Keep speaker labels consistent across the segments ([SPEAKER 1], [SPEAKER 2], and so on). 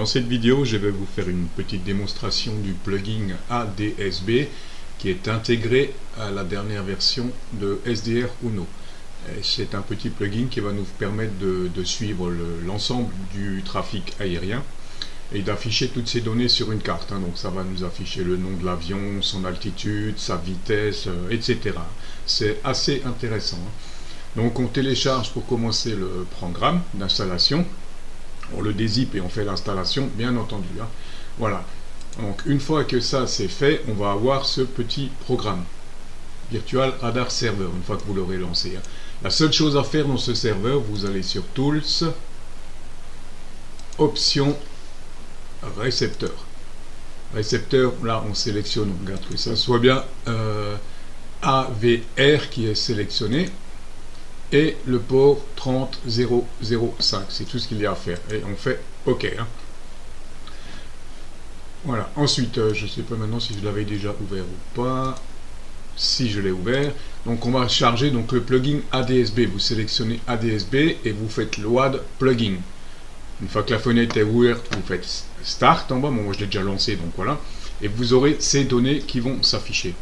[SPEAKER 1] cette vidéo, je vais vous faire une petite démonstration du plugin ADSB qui est intégré à la dernière version de SDR Uno. C'est un petit plugin qui va nous permettre de suivre l'ensemble du trafic aérien et d'afficher toutes ces données sur une carte. Donc ça va nous afficher le nom de l'avion, son altitude, sa vitesse, etc. C'est assez intéressant. Donc on télécharge pour commencer le programme d'installation. On le dézippe et on fait l'installation, bien entendu. Voilà. Donc une fois que ça c'est fait, on va avoir ce petit programme Virtual Radar Server, une fois que vous l'aurez lancé. La seule chose à faire dans ce serveur, vous allez sur Tools, Options, Récepteur. Récepteur, là on sélectionne, on regarde que ça soit bien AVR qui est sélectionné. Et le port 30005, c'est tout ce qu'il y a à faire. Et on fait OK. Voilà. Ensuite, je ne sais pas maintenant si je l'avais déjà ouvert ou pas. Si je l'ai ouvert. Donc on va charger donc, le plugin ADSB. Vous sélectionnez ADSB et vous faites Load Plugin. Une fois que la fenêtre est ouverte, vous faites Start en bas. Bon, moi je l'ai déjà lancé, donc voilà. Et vous aurez ces données qui vont s'afficher.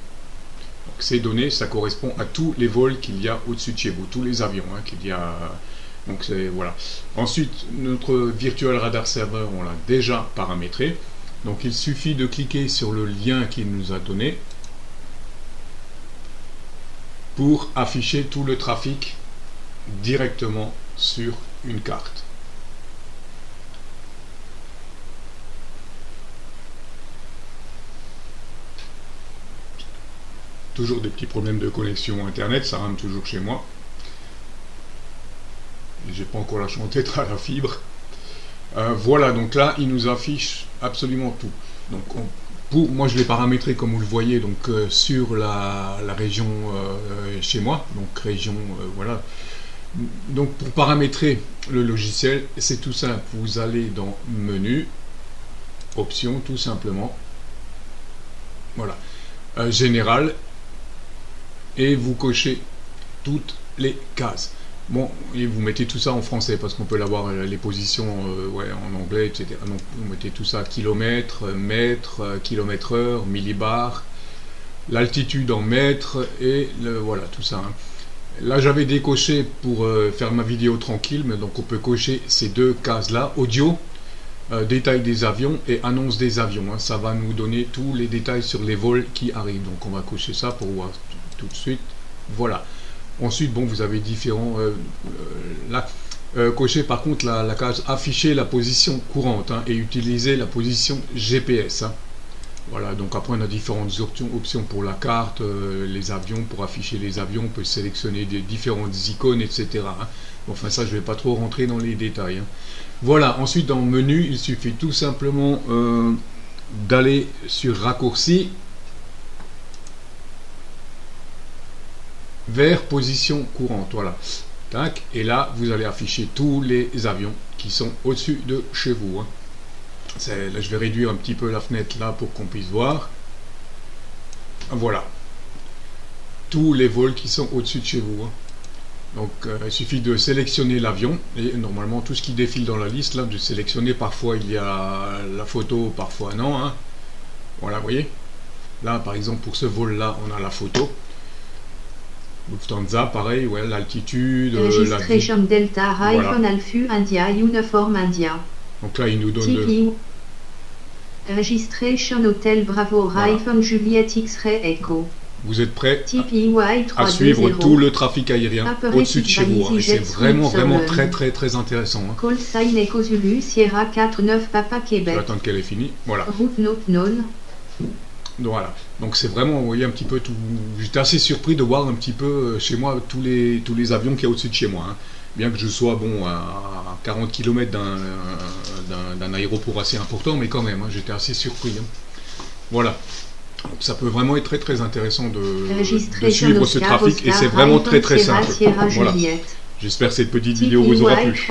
[SPEAKER 1] Donc, ces données, ça correspond à tous les vols qu'il y a au-dessus de chez vous, tous les avions qu'il y a. Donc voilà. Ensuite, notre Virtual Radar Server, on l'a déjà paramétré. Donc il suffit de cliquer sur le lien qu'il nous a donné pour afficher tout le trafic directement sur une carte. Toujours des petits problèmes de connexion internet, ça rame toujours chez moi. J'ai pas encore la chance d'être à la fibre. Voilà, donc là il nous affiche absolument tout. Donc moi je l'ai paramétré comme vous le voyez donc sur la région chez moi, donc région voilà. Donc pour paramétrer le logiciel, c'est tout simple. Vous allez dans Menu, Options, tout simplement. Voilà, Général. Et vous cochez toutes les cases. Bon, et vous mettez tout ça en français parce qu'on peut l'avoir les positions en anglais, etc. Donc vous mettez tout ça kilomètres, mètres, kilomètre-heure, millibar, l'altitude en mètres et voilà tout ça. Là j'avais décoché pour faire ma vidéo tranquille, mais donc on peut cocher ces deux cases là, audio, détail des avions et annonce des avions. Ça va nous donner tous les détails sur les vols qui arrivent. Donc on va cocher ça pour voir tout de suite. Voilà. Ensuite, bon, vous avez différents... là, cochez par contre la case afficher la position courante et utiliser la position GPS. Voilà, donc après on a différentes options pour la carte, les avions, pour afficher les avions, on peut sélectionner des différentes icônes, etc. Bon, enfin ça, je ne vais pas trop rentrer dans les détails. Voilà, ensuite dans le menu, il suffit tout simplement d'aller sur raccourci, vers position courante, voilà. Tac, et là vous allez afficher tous les avions qui sont au-dessus de chez vous. Là je vais réduire un petit peu la fenêtre là pour qu'on puisse voir. Voilà, tous les vols qui sont au-dessus de chez vous. Donc il suffit de sélectionner l'avion et normalement tout ce qui défile dans la liste là, de sélectionner. Parfois il y a la photo, parfois non. Voilà, vous voyez. Là par exemple pour ce vol là on a la photo. Lufthansa, pareil, ouais, l'altitude,
[SPEAKER 2] Registration Delta,
[SPEAKER 1] voilà.
[SPEAKER 2] Hyphen Alpha India, Uniform India.
[SPEAKER 1] Donc là, il nous donne
[SPEAKER 2] Registration Hotel Bravo,
[SPEAKER 1] voilà.
[SPEAKER 2] Hyphen Juliette X-Ray Echo.
[SPEAKER 1] Vous êtes prêts
[SPEAKER 2] TPY
[SPEAKER 1] à suivre tout le trafic aérien au-dessus de chez vous. Et c'est vraiment très intéressant.
[SPEAKER 2] Call sign Echo Zulu, Sierra 49 Papa Québec.
[SPEAKER 1] Je vais attendre qu'elle ait fini. Voilà.
[SPEAKER 2] Route note non.
[SPEAKER 1] Voilà, donc c'est vraiment, vous voyez un petit peu tout. J'étais assez surpris de voir un petit peu chez moi tous les avions qu'il y a au-dessus de chez moi. Bien que je sois bon à 40 km d'un aéroport assez important, mais quand même, j'étais assez surpris. Voilà, donc ça peut vraiment être très intéressant de suivre ce trafic et c'est vraiment très simple. Voilà. J'espère que cette petite vidéo vous aura plu.